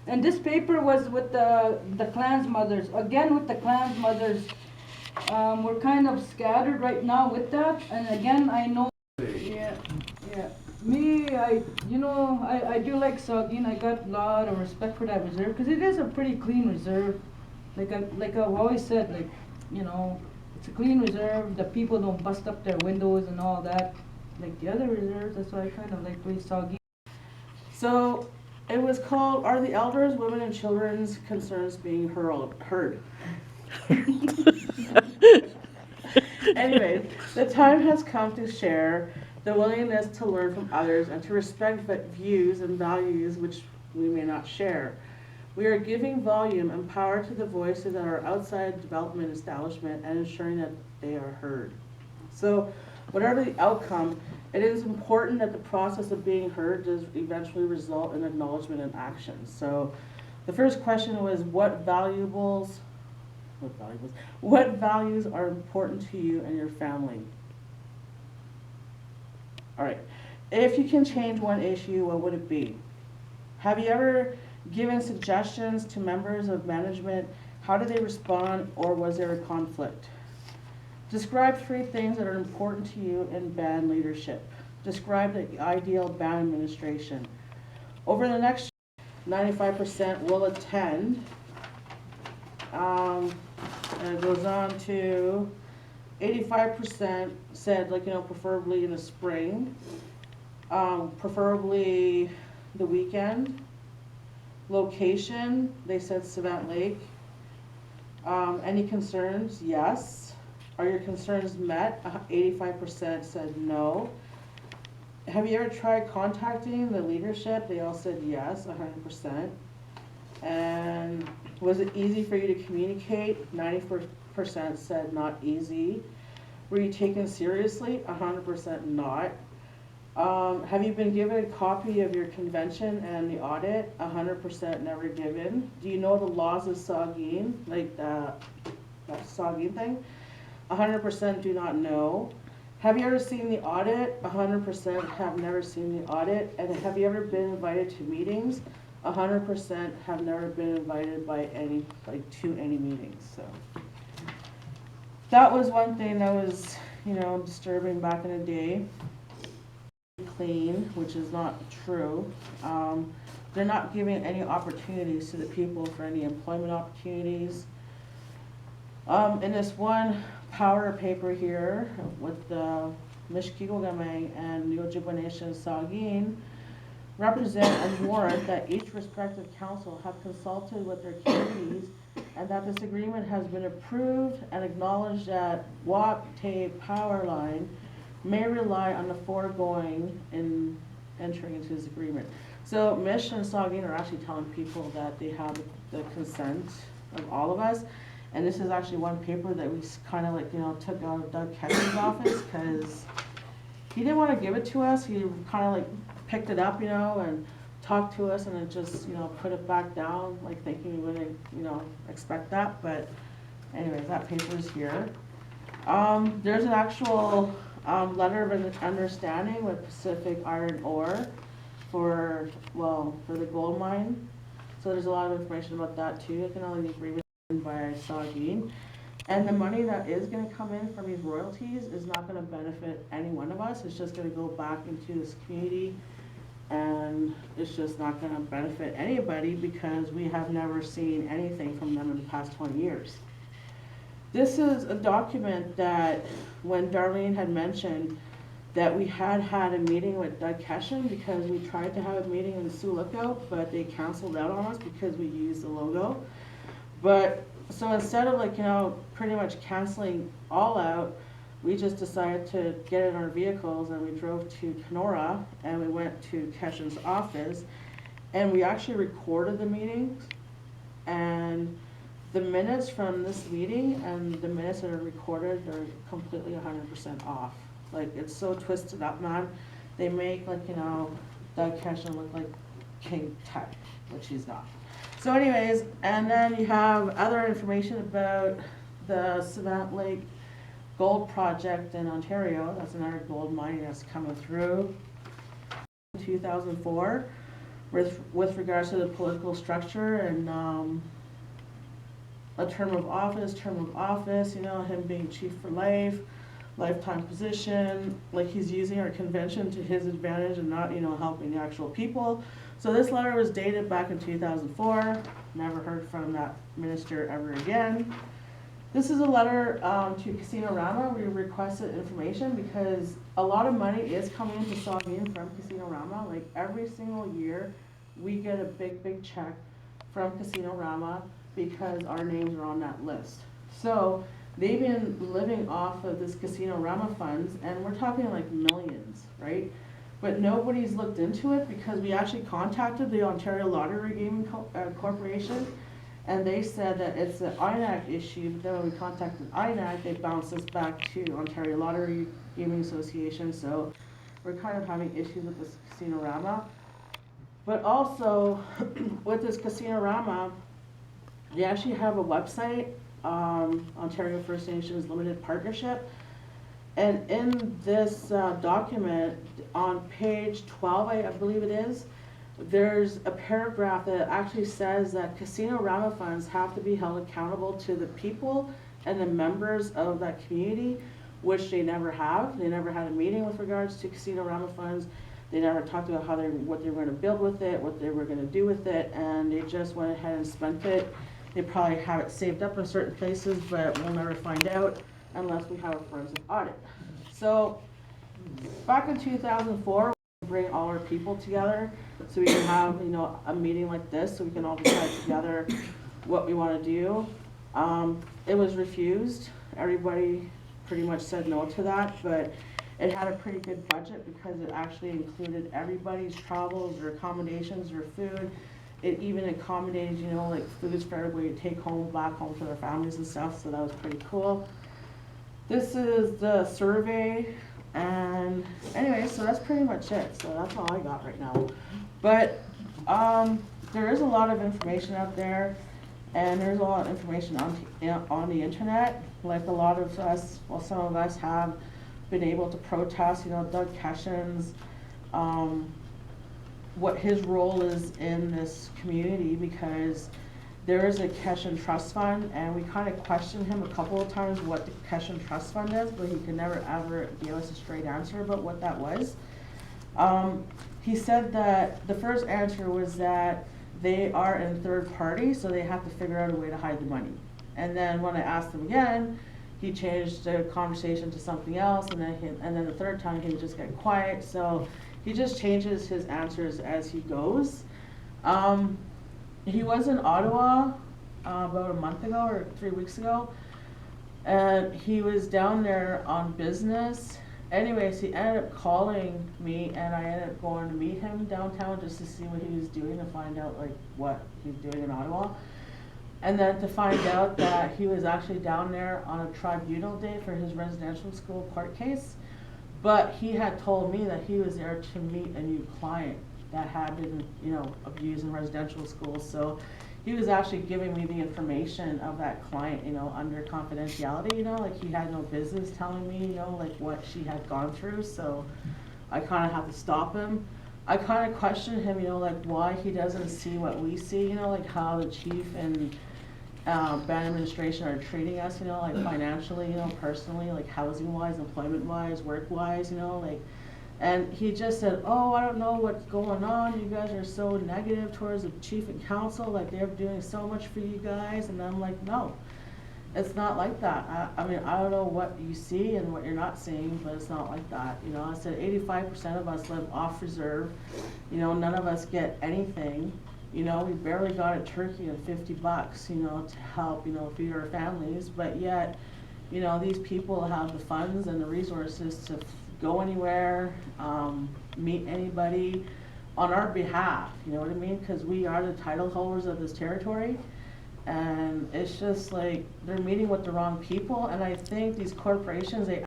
And this paper was with the clans mothers. Again, with the clans mothers, we're kind of scattered right now with that. And again, I know. Yeah, yeah. Me, I do like Saugeen. I got a lot of respect for that reserve because it is a pretty clean reserve. I've always said, it's a clean reserve. The people don't bust up their windows and all that. Like the other reserves, that's why I kind of like really Saugeen. So it was called, Are the Elders, Women, and Children's Concerns Being Heard? Anyway, the time has come to share the willingness to learn from others and to respect views and values which we may not share. We are giving volume and power to the voices that are outside development establishment and ensuring that they are heard. So whatever the outcome, it is important that the process of being heard does eventually result in acknowledgement and action. So the first question was, what values are important to you and your family? All right. If you can change one issue, what would it be? Have you ever given suggestions to members of management? How did they respond, or was there a conflict? Describe 3 things that are important to you in band leadership. Describe the ideal band administration. Over the next 95% will attend. And it goes on to 85% said, preferably in the spring, preferably the weekend. Location, they said Savant Lake. Any concerns? Yes. Are your concerns met? 85% said no. Have you ever tried contacting the leadership? They all said yes, 100%. And was it easy for you to communicate? 94% said not easy. Were you taken seriously? 100% not. Have you been given a copy of your convention and the audit? 100% never given. Do you know the laws of Saugeen, like that Saugeen thing? 100% do not know. Have you ever seen the audit? 100% have never seen the audit. And have you ever been invited to meetings? 100% have never been invited to any meetings. So that was one thing that was, disturbing back in the day. Clean, which is not true. They're not giving any opportunities to the people for any employment opportunities. In this one power paper here with the Mishkigogamang and the Ojibwe Nation Saugeen represent and warrant that each respective council have consulted with their communities and that this agreement has been approved and acknowledged that Wapte power line may rely on the foregoing in entering into this agreement. So Mish and Saugeen are actually telling people that they have the consent of all of us. And this is actually one paper that we kind of took out of Doug Ketchum's office because he didn't want to give it to us. He kind of picked it up, and talked to us and then just, put it back down, thinking we wouldn't, expect that. But anyways, that paper is here. There's an actual letter of understanding with Pacific Iron Ore for the gold mine. So there's a lot of information about that too. I can only agree with by Saugeen. And the money that is going to come in from these royalties is not going to benefit any one of us. It's just going to go back into this community, and it's just not going to benefit anybody because we have never seen anything from them in the past 20 years. This is a document that when Darlene had mentioned that we had a meeting with Doug Ketchum because we tried to have a meeting in Sioux Lookout, but they canceled out on us because we used the logo. But so instead of pretty much canceling all out, we just decided to get in our vehicles and we drove to Kenora and we went to Ketchum's office and we actually recorded the meetings, and the minutes from this meeting and the minutes that are recorded are completely 100% off. It's so twisted up, man. They make Doug Ketchum look like King Tut, which he's not. So anyways, and then you have other information about the Savant Lake gold project in Ontario. That's another gold mine that's coming through. In 2004, with regards to the political structure and, a term of office, you know, him being chief for life, lifetime position, like he's using our convention to his advantage and not, you know, helping the actual people. So this letter was dated back in 2004, never heard from that minister ever again. This is a letter to Casino Rama. We requested information because a lot of money is coming into Saugeen from Casino Rama. Like every single year, we get a big check from Casino Rama because our names are on that list. So they've been living off of this Casino Rama funds, and we're talking like millions, right? But nobody's looked into it because we actually contacted the Ontario Lottery Gaming Corporation, and they said that it's an INAC issue, but then when we contacted INAC, they bounced us back to Ontario Lottery Gaming Association, so we're kind of having issues with this Casino Rama. But also, with this Casino Rama, they actually have a website, Ontario First Nations Limited Partnership, and in this document, on page 12, I believe it is, there's a paragraph that actually says that Casino Rama funds have to be held accountable to the people and the members of that community, which they never have. They never had a meeting with regards to Casino Rama funds. They never talked about what they were going to build with it, what they were going to do with it, and they just went ahead and spent it. They probably have it saved up in certain places, but we'll never find out unless we have a forensic audit. So back in 2004, we bring all our people together so we can have, you know, a meeting like this so we can all decide together what we want to do. It was refused. Everybody pretty much said no to that, but it had a pretty good budget because it actually included everybody's travels, their accommodations, their food. It even accommodated, you know, like foods for everybody to take home, back home to their families and stuff, so that was pretty cool. This is the survey, and anyway, so that's pretty much it. So that's all I got right now. But there is a lot of information out there, and there's a lot of information on the internet. Like a lot of us, well, some of us have been able to protest, you know, Doug Keshen's, what his role is in this community, because there is a Keshen Trust Fund, and we kind of questioned him a couple of times what the Keshen Trust Fund is, but he could never ever give us a straight answer about what that was. He said that the first answer was that they are in third party, so they have to figure out a way to hide the money. And then when I asked him again, he changed the conversation to something else, and then the third time he would just get quiet. So he just changes his answers as he goes. He was in Ottawa about a month ago or 3 weeks ago, and he was down there on business. Anyways, he ended up calling me, and I ended up going to meet him downtown just to see what he was doing and find out like what he's doing in Ottawa. And then to find out that he was actually down there on a tribunal day for his residential school court case. But he had told me that he was there to meet a new client that had been, you know, abused in residential schools. So he was actually giving me the information of that client, you know, under confidentiality, you know, like he had no business telling me, you know, like what she had gone through. So I kind of have to stop him. I kind of questioned him, you know, like why he doesn't see what we see, you know, like how the chief and band administration are treating us, you know, like financially, you know, personally, like housing wise, employment wise, work wise, you know, like, and he just said, oh, I don't know what's going on, you guys are so negative towards the chief and council, like they're doing so much for you guys. And I'm like, no, it's not like that. I mean, I don't know what you see and what you're not seeing, but it's not like that. You know, I said 85% of us live off reserve, you know, none of us get anything. You know, we barely got a turkey of $50, you know, to help, you know, feed our families, but yet, you know, these people have the funds and the resources to go anywhere, meet anybody on our behalf, you know what I mean? Because we are the title holders of this territory, and it's just like they're meeting with the wrong people. And I think these corporations, they